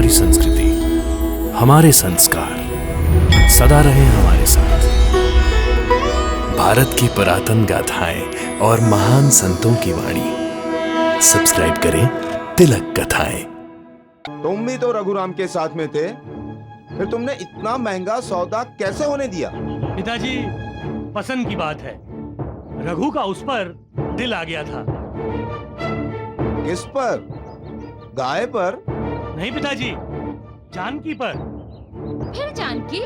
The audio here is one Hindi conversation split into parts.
हमारी संस्कृति, हमारे संस्कार सदा रहे हमारे साथ। भारत की पुरातन गाथाएं और महान संतों की वाणी। सब्सक्राइब करें तिलक कथाएं। तुम भी तो रघुराम के साथ में थे, फिर तुमने इतना महंगा सौदा कैसे होने दिया? पिताजी, पसंद की बात है। रघु का उस पर दिल आ गया था। किस पर? गाय पर? नहीं पिताजी, जानकी पर। फिर जानकी?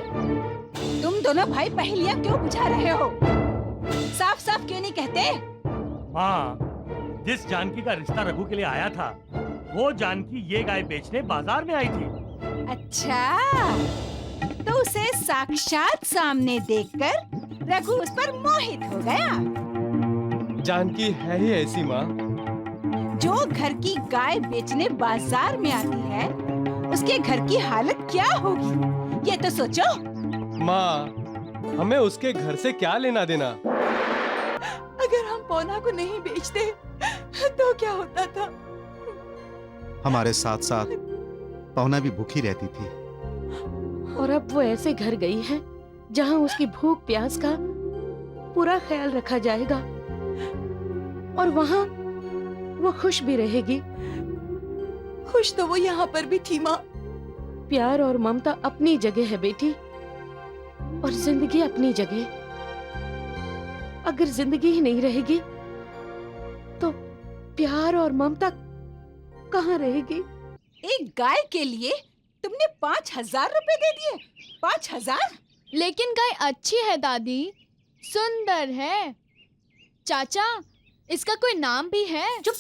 तुम दोनों भाई पहेलियां क्यों बुझा रहे हो? साफ साफ क्यों नहीं कहते? हाँ, जिस जानकी का रिश्ता रघु के लिए आया था, वो जानकी ये गाय बेचने बाजार में आई थी। अच्छा, तो उसे साक्षात सामने देखकर रघु उस पर मोहित हो गया। जानकी है ही ऐसी माँ। जो घर की गाय बेचने बाजार में आती है, उसके घर की हालत क्या होगी, ये तो सोचो। माँ, हमें उसके घर से क्या लेना देना? अगर हम पौना को नहीं बेचते तो क्या होता था? हमारे साथ साथ पौना भी भूखी रहती थी। और अब वो ऐसे घर गई है जहाँ उसकी भूख प्यास का पूरा ख्याल रखा जाएगा, और वहाँ वो खुश भी रहेगी। खुश तो वो यहाँ पर भी थी माँ। प्यार और ममता अपनी जगह है बेटी, और जिंदगी अपनी जगह। अगर जिंदगी ही नहीं रहेगी तो प्यार और ममता कहाँ रहेगी? एक गाय के लिए तुमने 5,000 रुपए दे दिए? 5,000? लेकिन गाय अच्छी है दादी, सुंदर है। चाचा, इसका कोई नाम भी है? चुप।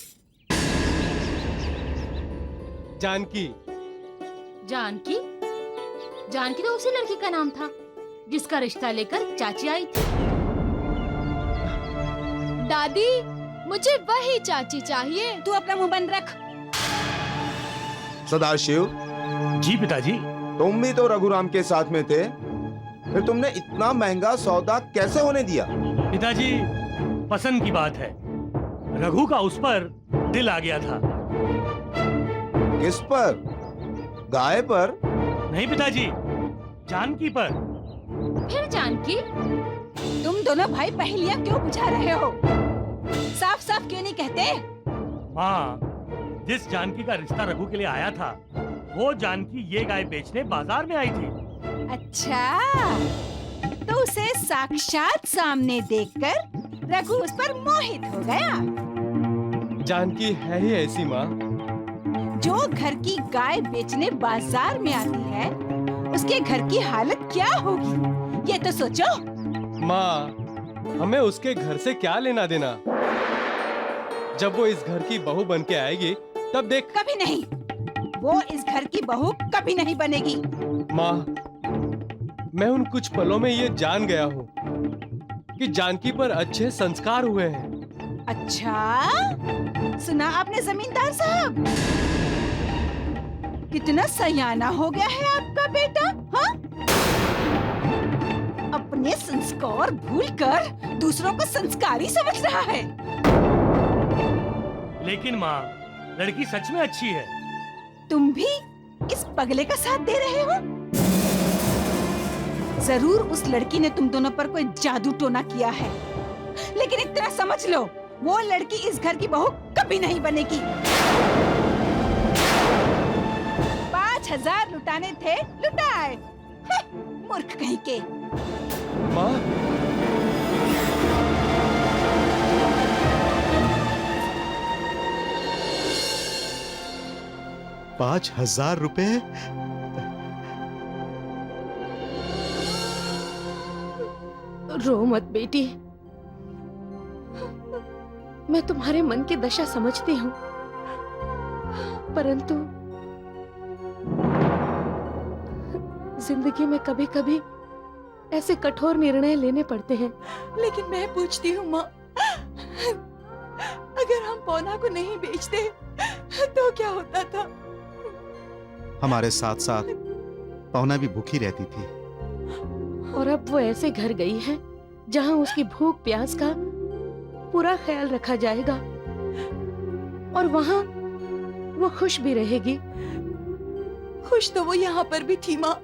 जानकी। जानकी? जानकी तो उसी लड़की का नाम था जिसका रिश्ता लेकर चाची आई थी। दादी, मुझे वही चाची चाहिए। तू अपना मुंह बंद रख। सदाशिव, जी पिताजी। तुम भी तो रघुराम के साथ में थे, फिर तुमने इतना महंगा सौदा कैसे होने दिया? पिताजी, पसंद की बात है। रघु का उस पर दिल आ गया था। किस पर? गाय पर? नहीं पिताजी, जानकी पर। फिर जानकी? तुम दोनों भाई पहेलियां क्यों बुझा रहे हो? साफ साफ क्यों नहीं कहते? हाँ, जिस जानकी का रिश्ता रघु के लिए आया था, वो जानकी ये गाय बेचने बाजार में आई थी। अच्छा, तो उसे साक्षात सामने देखकर रघु उस पर मोहित हो गया। जानकी है ही ऐसी माँ। जो घर की गाय बेचने बाजार में आती है, उसके घर की हालत क्या होगी, ये तो सोचो। माँ, हमें उसके घर से क्या लेना देना? जब वो इस घर की बहू बन के आएगी तब देख। कभी नहीं, वो इस घर की बहू कभी नहीं बनेगी। माँ, मैं उन कुछ पलों में ये जान गया हूँ कि जानकी पर अच्छे संस्कार हुए हैं। अच्छा, सुना आपने जमींदार साहब? कितना सयाना हो गया है आपका बेटा, हाँ? अपने संस्कार भूलकर दूसरों को संस्कारी समझ रहा है। लेकिन माँ, लड़की सच में अच्छी है। तुम भी इस पगले का साथ दे रहे हो? जरूर उस लड़की ने तुम दोनों पर कोई जादू टोना किया है, लेकिन इतना समझ लो, वो लड़की इस घर की बहू कभी नहीं बनेगी। 5,000 लुटाने थे, लुटाए। मूर्ख कहीं के। माँ, 5,000 रुपए? रो मत बेटी, मैं तुम्हारे मन की दशा समझती हूँ, परंतु जिंदगी में कभी कभी ऐसे कठोर निर्णय लेने पड़ते हैं। लेकिन मैं पूछती हूँ माँ, अगर हम पौना को नहीं बेचते तो क्या होता था? हमारे साथ साथ पौना भी भूखी रहती थी। और अब वो ऐसे घर गई है जहाँ उसकी भूख प्यास का पूरा ख्याल रखा जाएगा, और वहाँ वो खुश भी रहेगी। खुश तो वो यहाँ पर भी थी माँ।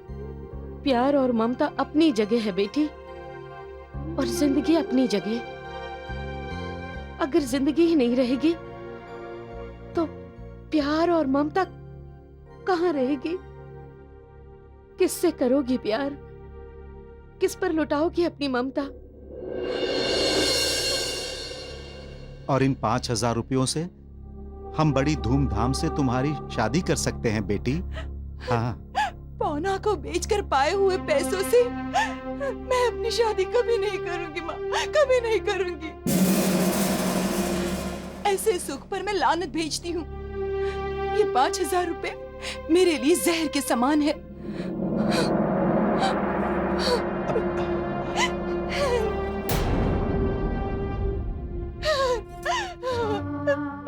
प्यार और ममता अपनी जगह है बेटी, और जिंदगी अपनी जगह। अगर जिंदगी ही नहीं रहेगी तो प्यार और ममता कहाँ रहेगी? किससे करोगी प्यार? किस पर लुटाओगी अपनी ममता? और इन 5,000 रुपयों से हम बड़ी धूमधाम से तुम्हारी शादी कर सकते हैं बेटी। हाँ, पौना को बेचकर पाए हुए पैसों से मैं अपनी शादी कभी नहीं करूंगी माँ, कभी नहीं करूंगी। ऐसे सुख पर मैं लानत भेजती हूँ। ये 5,000 रुपए मेरे लिए जहर के समान है।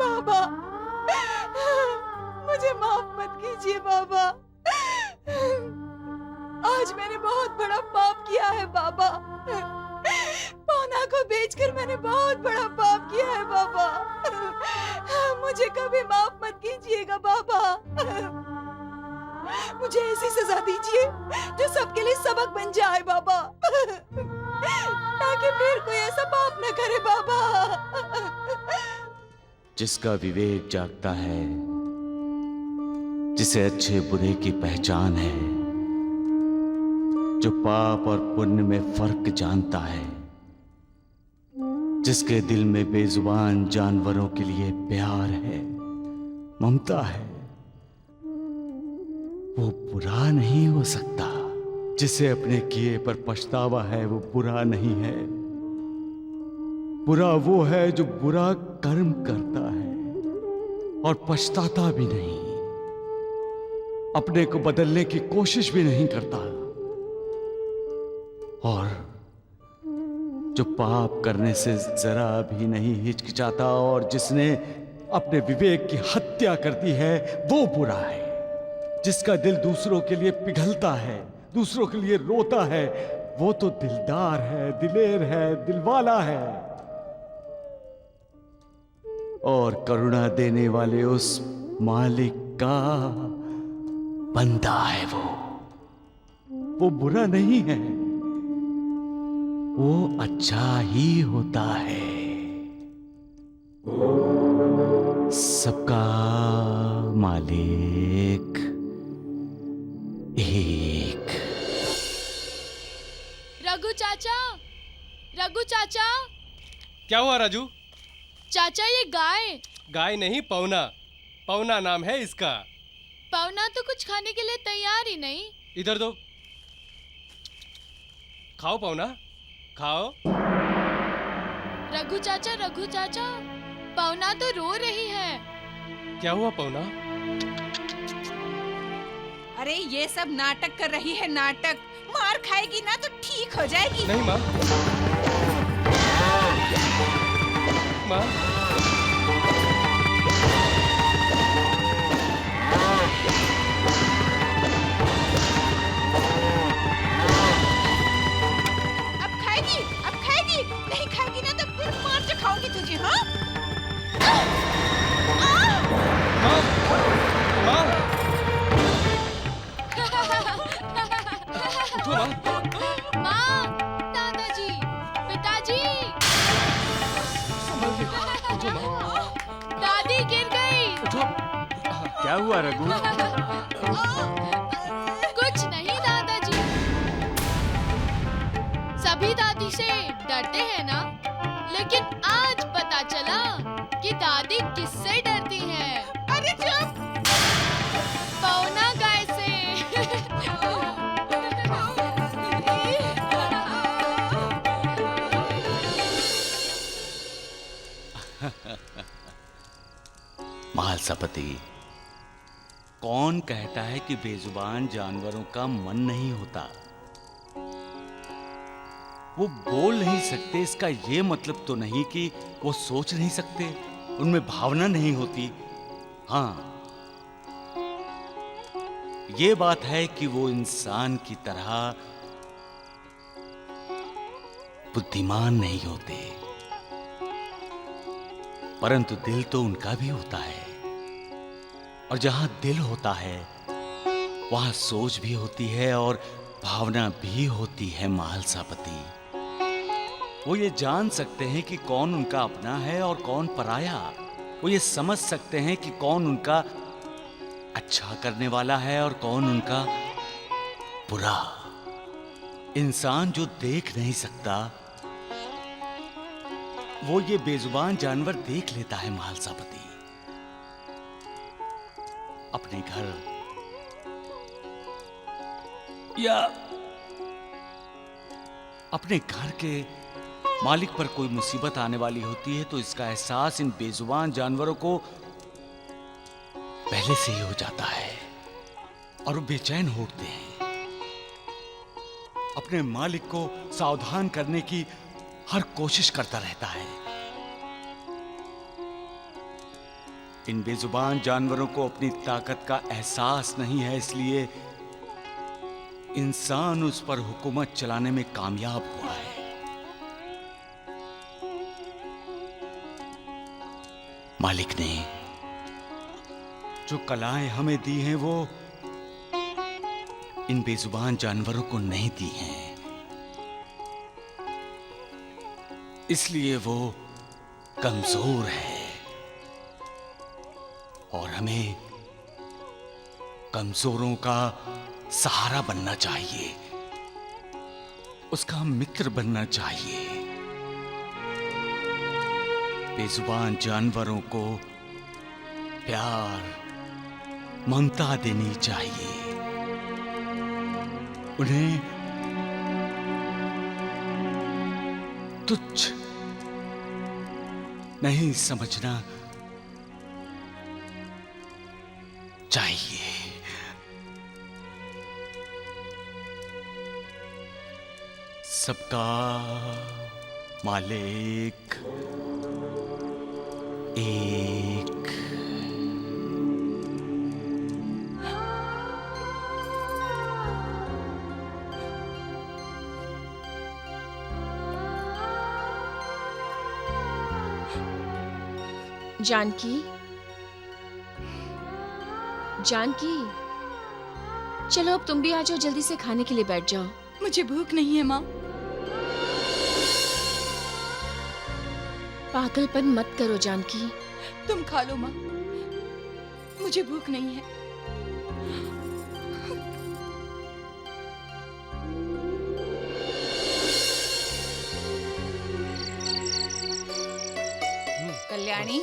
बाबा, मुझे माफ मत कीजिए बाबा। आज मैंने बहुत बड़ा पाप किया है बाबा। पौना को बेचकर मैंने बहुत बड़ा पाप किया है बाबा। मुझे कभी माफ मत कीजिएगा बाबा। मुझे ऐसी सजा दीजिए जो सबके लिए सबक बन जाए बाबा, ताकि फिर कोई ऐसा पाप न करे बाबा। जिसका विवेक जागता है, जिसे अच्छे बुरे की पहचान है, जो पाप और पुण्य में फर्क जानता है, जिसके दिल में बेजुबान जानवरों के लिए प्यार है, ममता है, वो बुरा नहीं हो सकता। जिसे अपने किए पर पछतावा है वो बुरा नहीं है। बुरा वो है जो बुरा कर्म करता है और पछताता भी नहीं, अपने को बदलने की कोशिश भी नहीं करता। और जो पाप करने से जरा भी नहीं हिचकिचाता और जिसने अपने विवेक की हत्या कर दी है वो बुरा है। जिसका दिल दूसरों के लिए पिघलता है, दूसरों के लिए रोता है, वो तो दिलदार है, दिलेर है, दिलवाला है। और करुणा देने वाले उस मालिक का बंदा है वो बुरा नहीं है, वो अच्छा ही होता है। सबका मालिक एक। रघु चाचा, रघु चाचा। क्या हुआ राजू? चाचा ये गाय। गाय नहीं, पौना। पौना नाम है इसका। पौना तो कुछ खाने के लिए तैयार ही नहीं। इधर दो, खाओ पौना, खाओ। रघु चाचा, पौना तो रो रही है। क्या हुआ पौना? अरे ये सब नाटक कर रही है, नाटक। मार खाएगी ना तो ठीक हो जाएगी। नहीं माँ, माँ। अब खाएगी, नहीं खाएगी ना तो फिर मार के खाऊंगी तुझे। हाँ? माँ, माँ। उठो माँ। माँ, दादाजी, पिताजी। उठो माँ। दादी गिर गई। उठो। क्या हुआ रघु? कुछ नहीं दादाजी। सभी दादी से डरते हैं ना, लेकिन आज पता चला कि दादी किससे डरती है। अरे चुप। पौना गाय से। महासपति, कौन कहता है कि बेजुबान जानवरों का मन नहीं होता? वो बोल नहीं सकते, इसका ये मतलब तो नहीं कि वो सोच नहीं सकते, उनमें भावना नहीं होती। हाँ, ये बात है कि वो इंसान की तरह बुद्धिमान नहीं होते, परंतु दिल तो उनका भी होता है। और जहां दिल होता है वहां सोच भी होती है और भावना भी होती है महालसापति। वो ये जान सकते हैं कि कौन उनका अपना है और कौन पराया। वो ये समझ सकते हैं कि कौन उनका अच्छा करने वाला है और कौन उनका बुरा। इंसान जो देख नहीं सकता वो ये बेजुबान जानवर देख लेता है महालसापति। अपने घर या अपने घर के मालिक पर कोई मुसीबत आने वाली होती है तो इसका एहसास इन बेजुबान जानवरों को पहले से ही हो जाता है और वो बेचैन हो उठते हैं। अपने मालिक को सावधान करने की हर कोशिश करता रहता है। इन बेजुबान जानवरों को अपनी ताकत का एहसास नहीं है, इसलिए इंसान उस पर हुकूमत चलाने में कामयाब हुआ है। मालिक ने जो कलाएं हमें दी हैं वो इन बेजुबान जानवरों को नहीं दी हैं, इसलिए वो कमजोर है और हमें कमजोरों का सहारा बनना चाहिए, उसका मित्र बनना चाहिए। बेजुबान जानवरों को प्यार ममता देनी चाहिए, उन्हें तुच्छ नहीं समझना चाहिए। सबका मालिक एक। जानकी, जानकी, चलो अब तुम भी आ जाओ, जल्दी से खाने के लिए बैठ जाओ। मुझे भूख नहीं है माँ। पागलपन मत करो जानकी। तुम खा लो माँ, मुझे भूख नहीं है। कल्याणी,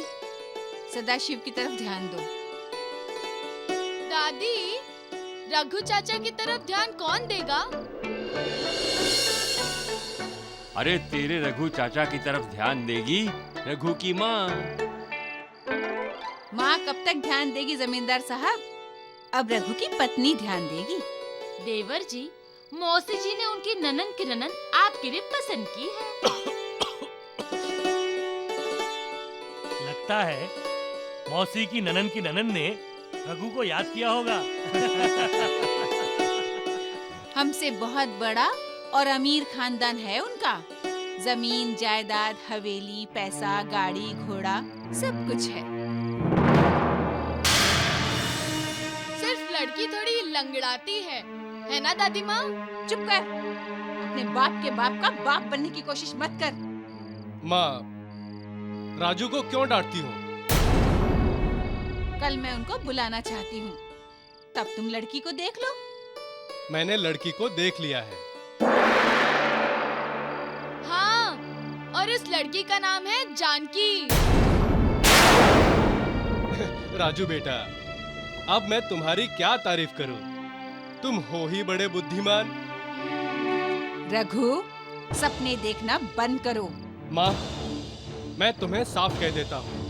सदाशिव की तरफ ध्यान दो। दादी, रघु चाचा की तरफ ध्यान कौन देगा? अरे तेरे रघु चाचा की तरफ ध्यान देगी रघु की माँ। माँ कब तक ध्यान देगी जमींदार साहब? अब रघु की पत्नी ध्यान देगी। देवर जी, मौसी जी ने उनकी ननन की ननन आपके लिए पसंद की है। लगता है मौसी की ननन ने रघु को याद किया होगा। हमसे बहुत बड़ा और अमीर खानदान है उनका। जमीन जायदाद, हवेली, पैसा, गाड़ी, घोड़ा सब कुछ है। सिर्फ लड़की थोड़ी लंगड़ाती है ना दादी माँ? चुप कर, अपने बाप के बाप का बाप बनने की कोशिश मत कर। माँ, राजू को क्यों डांटती हो? कल मैं उनको बुलाना चाहती हूँ, तब तुम लड़की को देख लो। मैंने लड़की को देख लिया है। हाँ, और इस लड़की का नाम है जानकी। राजू बेटा, अब मैं तुम्हारी क्या तारीफ करूं? तुम हो ही बड़े बुद्धिमान। रघु, सपने देखना बंद करो। माँ, मैं तुम्हें साफ कह देता हूँ,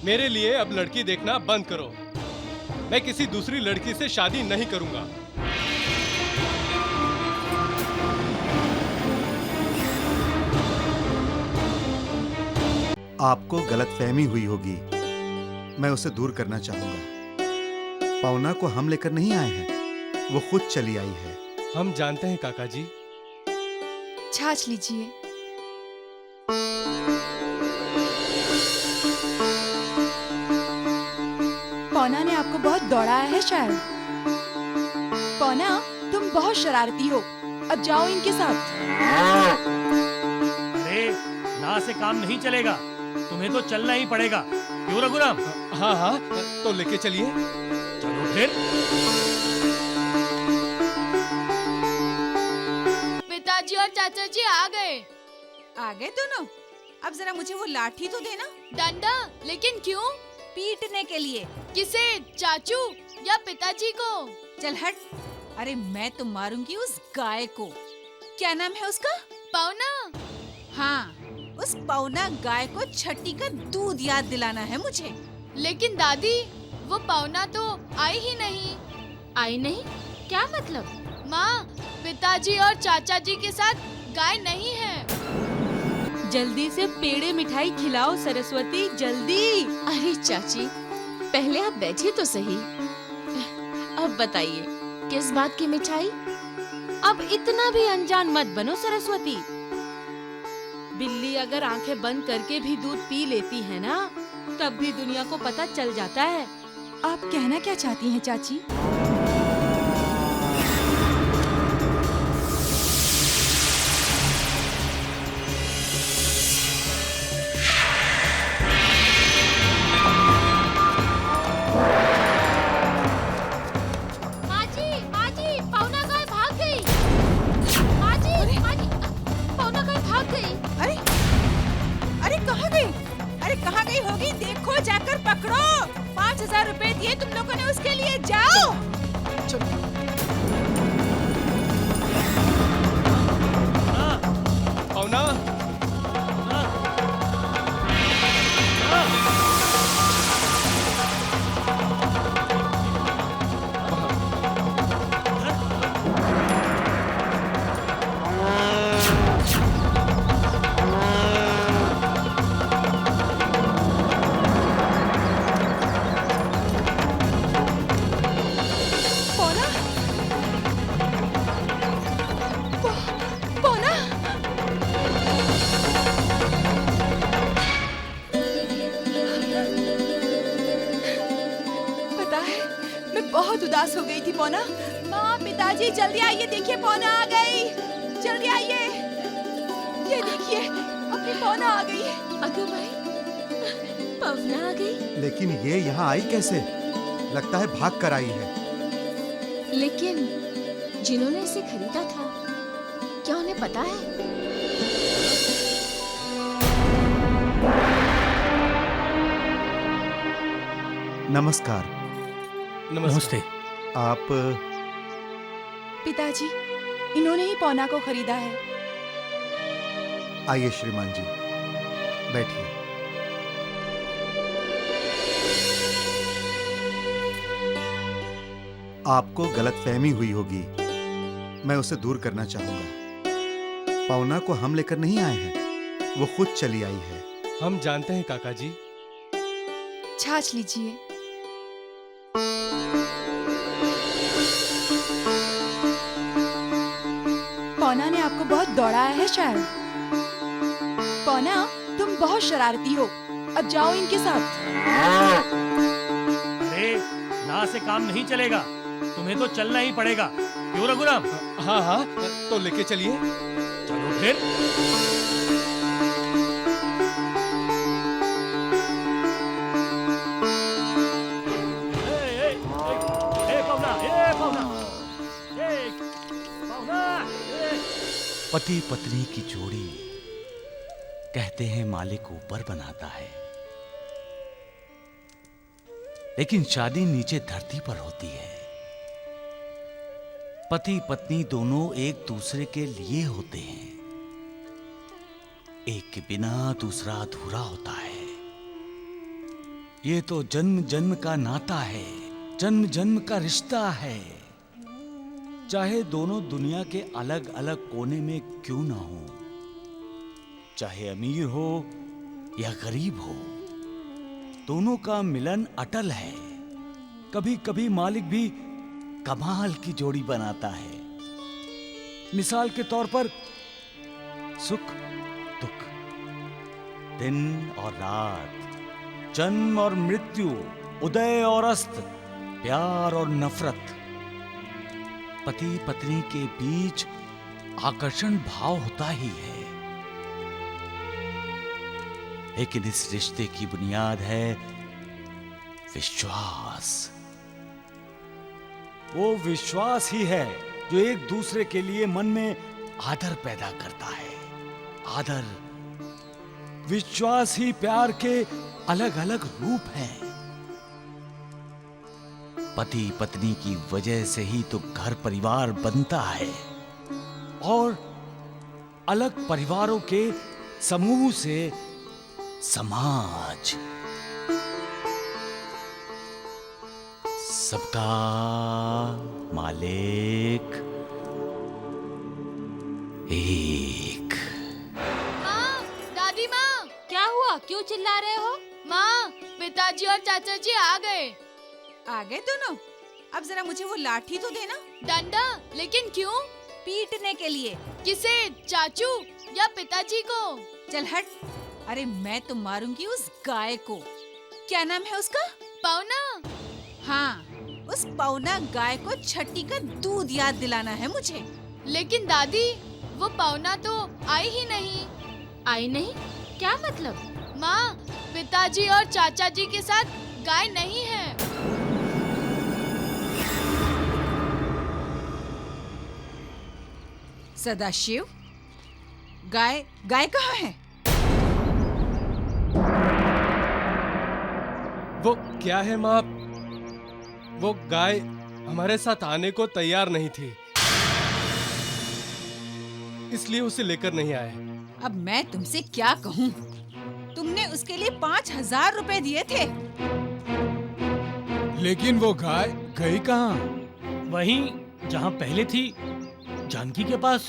मेरे लिए अब लड़की देखना बंद करो। मैं किसी दूसरी लड़की से शादी नहीं करूंगा। आपको गलतफहमी हुई होगी, मैं उसे दूर करना चाहूंगा। पवना को हम लेकर नहीं आए हैं, वो खुद चली आई है। हम जानते हैं काका जी। छाछ लीजिए। पौना ने आपको बहुत दौड़ाया है शायद। पौना, तुम बहुत शरारती हो, अब जाओ इनके साथ। अरे ना से काम नहीं चलेगा, तुम्हें तो चलना ही पड़ेगा। क्यों रघुराम? हाँ हाँ, तो लेके चलिए। चलो फिर। पिताजी और चाचा जी आ गए। आ गए दोनों? अब जरा मुझे वो लाठी तो देना। डंडा? लेकिन क्यों? पीटने के लिए। किसे? चाचू या पिताजी को? चल हट। अरे मैं तो मारूंगी उस गाय को। क्या नाम है उसका? पौना। हाँ, उस पौना गाय को छठी का दूध याद दिलाना है मुझे। लेकिन दादी, वो पौना तो आई ही नहीं। आई नहीं? क्या मतलब? माँ, पिताजी और चाचा जी के साथ गाय नहीं है। जल्दी से पेड़े मिठाई खिलाओ सरस्वती, जल्दी। अरे चाची, पहले आप बैठिए तो सही। अब बताइए, किस बात की मिठाई? अब इतना भी अनजान मत बनो सरस्वती। बिल्ली अगर आंखें बंद करके भी दूध पी लेती है ना, तब भी दुनिया को पता चल जाता है। आप कहना क्या चाहती हैं चाची? कहाँ गई होगी? देखो, जाकर पकड़ो। 5,000 रुपए दिए तुम लोगों ने उसके लिए, जाओ। पौना, बहुत उदास हो गई थी पौना। माँ, पिताजी जल्दी आइए, देखिए पौना आ गई। जल्दी आइए, ये देखिए अपनी पौना आ गई है। अगो भाई, पवना आ गई। लेकिन ये यहाँ आई कैसे? लगता है भाग कर आई है। लेकिन जिन्होंने इसे खरीदा था, क्या उन्हें पता है? नमस्कार। नमस्ते। आप? पिताजी, इन्होंने ही पौना को खरीदा है। आइए श्रीमान जी, बैठिए। आपको गलतफहमी हुई होगी, मैं उसे दूर करना चाहूंगा। पौना को हम लेकर नहीं आए हैं, वो खुद चली आई है। हम जानते हैं काका जी। छाछ लीजिए। पौना ने आपको बहुत दौड़ाया है शायद। पौना, तुम बहुत शरारती हो, अब जाओ इनके साथ। अरे ना से काम नहीं चलेगा, तुम्हें तो चलना ही पड़ेगा। क्यों रघुराम? हाँ हाँ, तो लेके चलिए। चलो फिर। पति पत्नी की जोड़ी कहते हैं मालिक ऊपर बनाता है, लेकिन शादी नीचे धरती पर होती है। पति पत्नी दोनों एक दूसरे के लिए होते हैं, एक के बिना दूसरा अधूरा होता है। ये तो जन्म जन्म का नाता है, जन्म जन्म का रिश्ता है। चाहे दोनों दुनिया के अलग अलग कोने में क्यों ना हो, चाहे अमीर हो या गरीब हो, दोनों का मिलन अटल है। कभी कभी मालिक भी कमाल की जोड़ी बनाता है। मिसाल के तौर पर सुख दुख, दिन और रात, जन्म और मृत्यु, उदय और अस्त, प्यार और नफरत, पति पत्नी के बीच आकर्षण भाव होता ही है, लेकिन इस रिश्ते की बुनियाद है विश्वास। वो विश्वास ही है जो एक दूसरे के लिए मन में आदर पैदा करता है। आदर, विश्वास ही प्यार के अलग अलग रूप हैं। पति पत्नी की वजह से ही तो घर परिवार बनता है, और अलग परिवारों के समूह से समाज। सबका मालिक एक। माँ, दादी माँ, क्या हुआ? क्यों चिल्ला रहे हो? माँ, पिताजी और चाचा जी आ गए। आ गए दोनों? अब जरा मुझे वो लाठी तो देना। डंडा? लेकिन क्यों? पीटने के लिए। किसे? चाचू या पिताजी को? चल हट। अरे मैं तो मारूंगी उस गाय को। क्या नाम है उसका? पौना। हाँ, उस पौना गाय को छठी का दूध याद दिलाना है मुझे। लेकिन दादी, वो पौना तो आई ही नहीं। आई नहीं? क्या मतलब? माँ, पिताजी और चाचा जी के साथ गाय नहीं है। सदाशिव, गाय कहाँ है? वो क्या है माँ? वो गाय हमारे साथ आने को तैयार नहीं थी, इसलिए उसे लेकर नहीं आए। अब मैं तुमसे क्या कहूँ? तुमने उसके लिए 5,000 रुपए दिए थे। लेकिन वो गाय गई कहाँ? वहीं जहाँ पहले थी, जानकी के पास।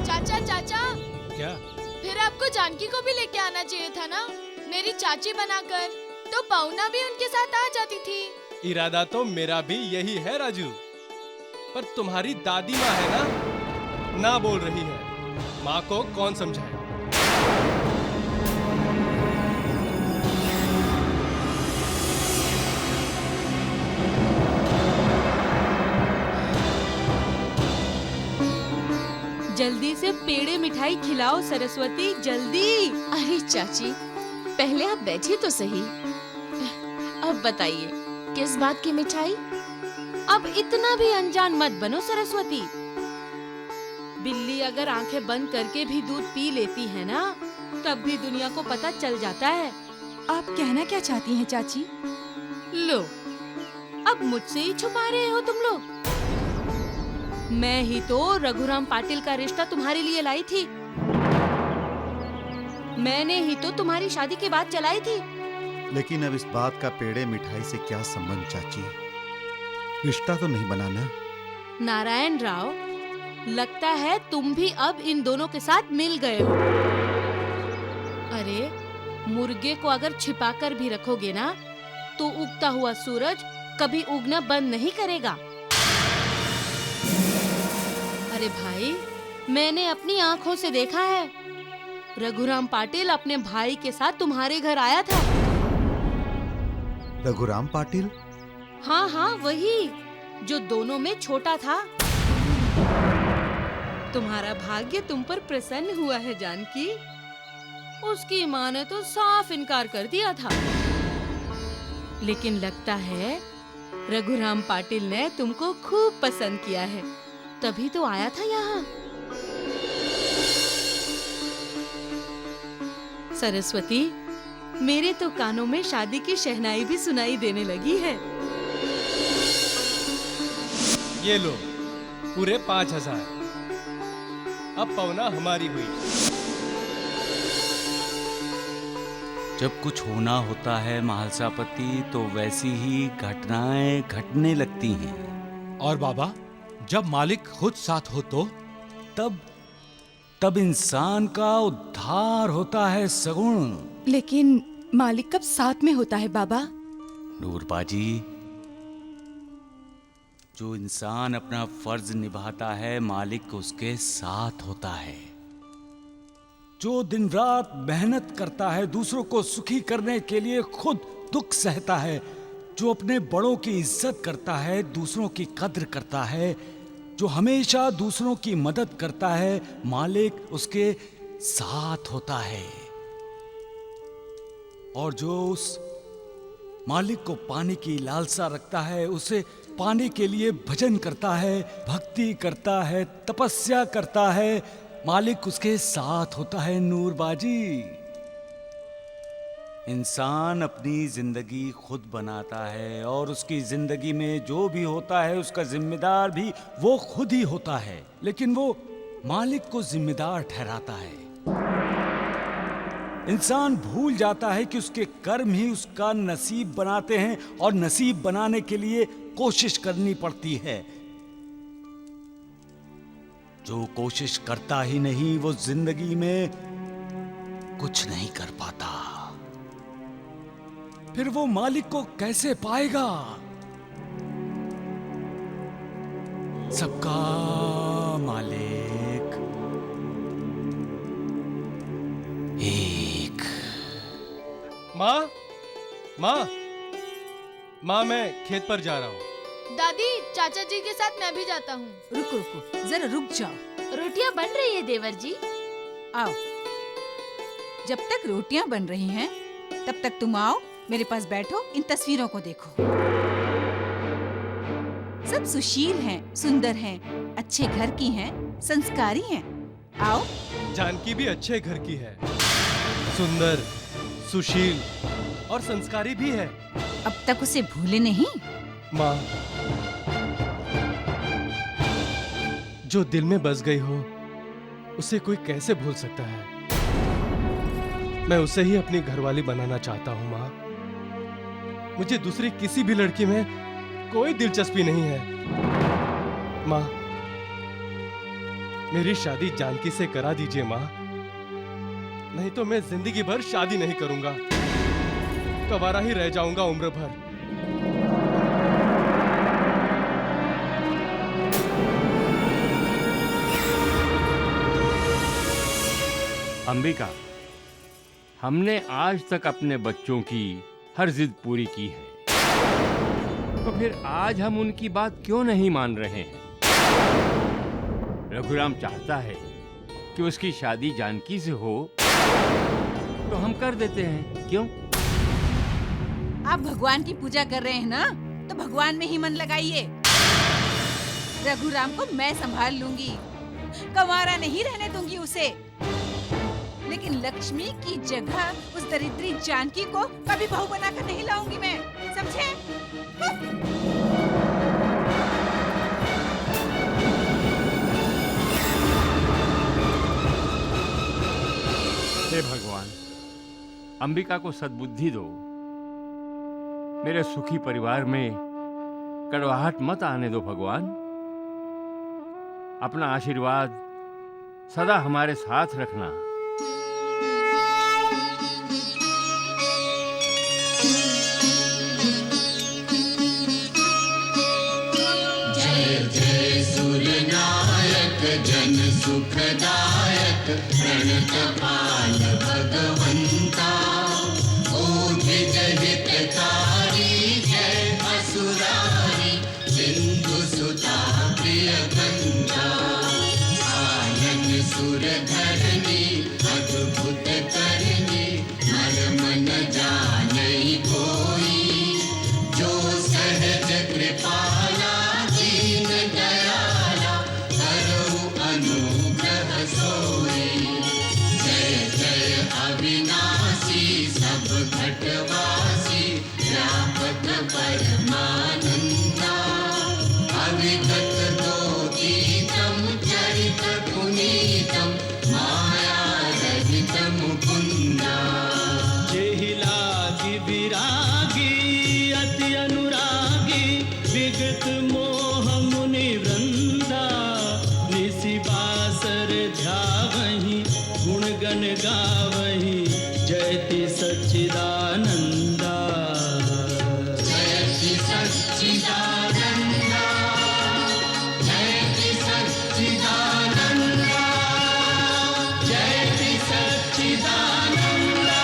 चाचा चाचा, क्या? फिर आपको जानकी को भी लेके आना चाहिए था ना, मेरी चाची बनाकर, तो पौना भी उनके साथ आ जाती थी। इरादा तो मेरा भी यही है राजू, पर तुम्हारी दादी माँ है ना बोल रही है। माँ को कौन समझाए? जल्दी से पेड़े मिठाई खिलाओ सरस्वती, जल्दी। अरे चाची, पहले आप बैठिए तो सही। अब बताइए, किस बात की मिठाई? अब इतना भी अनजान मत बनो सरस्वती। बिल्ली अगर आंखें बंद करके भी दूध पी लेती है ना, तब भी दुनिया को पता चल जाता है। आप कहना क्या चाहती हैं चाची? लो, अब मुझसे ही छुपा रहे हो तुम लोग। मैं ही तो रघुराम पाटिल का रिश्ता तुम्हारे लिए लाई थी। मैंने ही तो तुम्हारी शादी की बात चलाई थी। लेकिन अब इस बात का पेड़े मिठाई से क्या संबंध चाची? रिश्ता तो नहीं बनाना। नारायण राव, लगता है तुम भी अब इन दोनों के साथ मिल गए हो। अरे, मुर्गे को अगर छिपाकर भी रखोगे ना, तो उगता हुआ सूरज कभी उगना बंद नहीं करेगा। अरे भाई, मैंने अपनी आंखों से देखा है, रघुराम पाटिल अपने भाई के साथ तुम्हारे घर आया था। रघुराम पाटिल? हाँ हाँ, वही जो दोनों में छोटा था। तुम्हारा भाग्य तुम पर प्रसन्न हुआ है जानकी। उसकी माँ ने तो साफ इनकार कर दिया था, लेकिन लगता है रघुराम पाटिल ने तुमको खूब पसंद किया है, तभी तो आया था यहाँ। सरस्वती, मेरे तो कानों में शादी की शहनाई भी सुनाई देने लगी है। ये लो, पूरे 5,000। अब पौना हमारी हुई। जब कुछ होना होता है महालसापति, तो वैसी ही घटनाएं घटने लगती हैं। और बाबा, जब मालिक खुद साथ हो तो? तब इंसान का उद्धार होता है सगुण। लेकिन मालिक कब साथ में होता है बाबा? नूरबाजी, जो इंसान अपना फर्ज निभाता है, मालिक उसके साथ होता है। जो दिन रात मेहनत करता है, दूसरों को सुखी करने के लिए खुद दुख सहता है, जो अपने बड़ों की इज्जत करता है, दूसरों की कद्र करता है, जो हमेशा दूसरों की मदद करता है, मालिक उसके साथ होता है। और जो उस मालिक को पाने की लालसा रखता है, उसे पाने के लिए भजन करता है, भक्ति करता है, तपस्या करता है, मालिक उसके साथ होता है। नूरबाजी, इंसान अपनी जिंदगी खुद बनाता है और उसकी जिंदगी में जो भी होता है उसका जिम्मेदार भी वो खुद ही होता है, लेकिन वो मालिक को जिम्मेदार ठहराता है। इंसान भूल जाता है कि उसके कर्म ही उसका नसीब बनाते हैं और नसीब बनाने के लिए कोशिश करनी पड़ती है। जो कोशिश करता ही नहीं वो जिंदगी में कुछ नहीं कर पाता। फिर वो मालिक को कैसे पाएगा? सबका मालिक एक। माँ, माँ, माँ, मैं खेत पर जा रहा हूँ। दादी, चाचा जी के साथ मैं भी जाता हूँ। रुको रुको, जरा रुक जाओ। रोटियां बन रही है देवर जी। आओ, जब तक रोटियां बन रही हैं, तब तक तुम आओ, मेरे पास बैठो, इन तस्वीरों को देखो। सब सुशील हैं, सुंदर हैं, अच्छे घर की हैं, संस्कारी हैं। आओ। जानकी भी अच्छे घर की है, सुंदर, सुशील और संस्कारी भी है। अब तक उसे भूले नहीं? माँ, जो दिल में बस गई हो उसे कोई कैसे भूल सकता है? मैं उसे ही अपनी घरवाली बनाना चाहता हूँ माँ। मुझे दूसरी किसी भी लड़की में कोई दिलचस्पी नहीं है। माँ, मेरी शादी जानकी से करा दीजिए माँ, नहीं तो मैं जिंदगी भर शादी नहीं करूंगा, कवारा ही रह जाऊंगा उम्र भर। अंबिका, हमने आज तक अपने बच्चों की हर जिद पूरी की है, तो फिर आज हम उनकी बात क्यों नहीं मान रहे हैं? रघुराम चाहता है कि उसकी शादी जानकी से हो, तो हम कर देते हैं, क्यों? आप भगवान की पूजा कर रहे हैं ना, तो भगवान में ही मन लगाइए। रघुराम को मैं संभाल लूंगी, कंवारा नहीं रहने दूंगी उसे। लेकिन लक्ष्मी की जगह उस दरिद्री जानकी को कभी बहू बनाकर नहीं लाऊंगी मैं, समझे? हे भगवान, अंबिका को सद्बुद्धि दो, मेरे सुखी परिवार में कड़वाहट मत आने दो भगवान। अपना आशीर्वाद सदा हमारे साथ रखना। जय जय सूर्यनायक जन सुखदायक प्रणतपाल भगवंता, ओझ हितकारी जय असुरारी सिंधु सुता प्रिय बंदा, आनन सुर धरनी अद्भुत करनी मर्म न जाने कोई, जो सहज कृपाला दीन दयाला करो अनुग्रह सोई। जय जय अविनाशी सब घटवासी व्यापक परमानंदा, अविगत दोतीतम चरित पुनीतम माया रहित मुकुंदा। जेहि लागी विरागी अति अनुरागी विगत मोह मुनि वृंदा, निसि बासर ध्यावहि गुण गण गावहि जयति सच्चिदानंदा। जयति सच्चिदानंदा, जयति सच्चिदानंदा, जयति सच्चिदानंदा।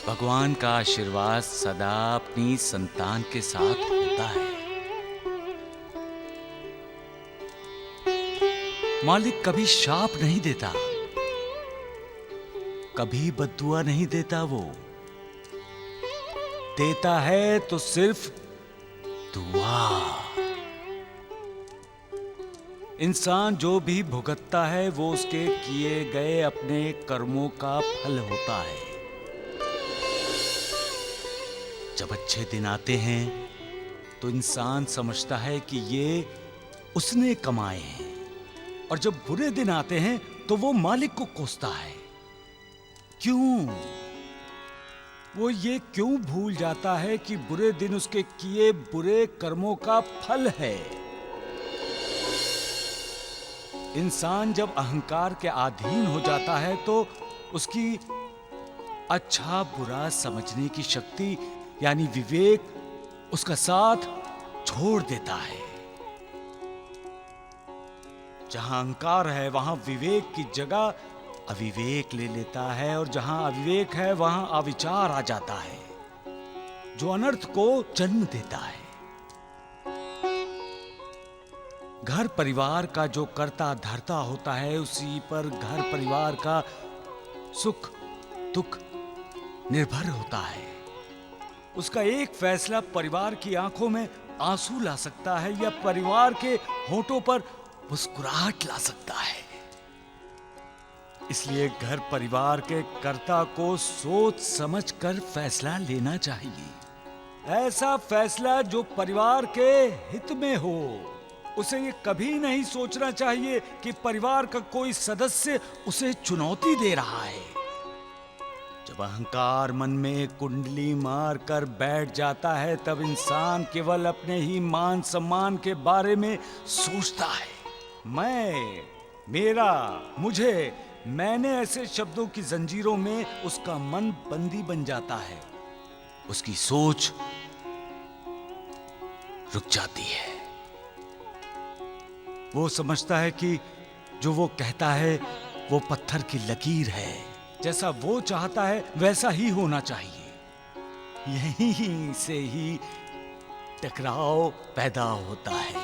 भगवान का आशीर्वाद सदा अपनी संतान के साथ होता है। मालिक कभी शाप नहीं देता, कभी बद्दुआ नहीं देता, वो देता है तो सिर्फ दुआ। इंसान जो भी भुगतता है वो उसके किए गए अपने कर्मों का फल होता है। जब अच्छे दिन आते हैं तो इंसान समझता है कि ये उसने कमाए हैं, और जब बुरे दिन आते हैं तो वो मालिक को कोसता है। क्यों? वो ये क्यों भूल जाता है कि बुरे दिन उसके किए बुरे कर्मों का फल है। इंसान जब अहंकार के अधीन हो जाता है तो उसकी अच्छा बुरा समझने की शक्ति यानी विवेक उसका साथ छोड़ देता है। जहां अहंकार है वहां विवेक की जगह अविवेक ले लेता है, और जहां अविवेक है वहां अविचार आ जाता है, जो अनर्थ को जन्म देता है। घर परिवार का जो कर्ता धर्ता होता है, उसी पर घर परिवार का सुख दुख निर्भर होता है। उसका एक फैसला परिवार की आंखों में आंसू ला सकता है या परिवार के होठों पर मुस्कुराहट ला सकता है। इसलिए घर परिवार के कर्ता को सोच समझकर फैसला लेना चाहिए। ऐसा फैसला जो परिवार के हित में हो। उसे ये कभी नहीं सोचना चाहिए कि परिवार का कोई सदस्य उसे चुनौती दे रहा है। जब अहंकार मन में कुंडली मार कर बैठ जाता है तब इंसान केवल अपने ही मान सम्मान के बारे में सोचता है। मैं, मेरा, मुझे, मैंने ऐसे शब्दों की जंजीरों में उसका मन बंदी बन जाता है। उसकी सोच रुक जाती है। वो समझता है कि जो वो कहता है वो पत्थर की लकीर है। जैसा वो चाहता है वैसा ही होना चाहिए। यहीं से ही टकराव पैदा होता है।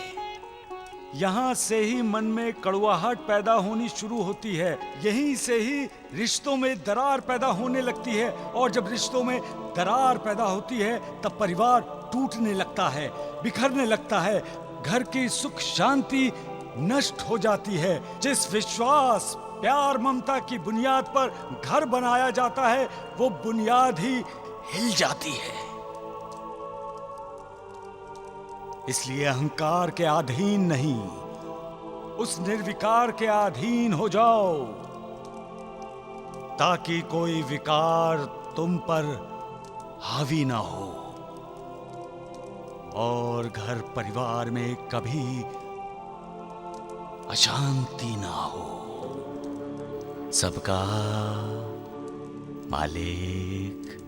यहां से ही मन में कड़वाहट पैदा होनी शुरू होती है। यहीं से ही रिश्तों में दरार पैदा होने लगती है, और जब रिश्तों में दरार पैदा होती है तब परिवार टूटने लगता है, बिखरने लगता है। घर की सुख शांति नष्ट हो जाती है। जिस विश्वास, प्यार, ममता की बुनियाद पर घर बनाया जाता है वो बुनियाद ही हिल जाती है। इसलिए अहंकार के अधीन नहीं, उस निर्विकार के अधीन हो जाओ, ताकि कोई विकार तुम पर हावी ना हो और घर परिवार में कभी अशांति ना हो। सबका मालिक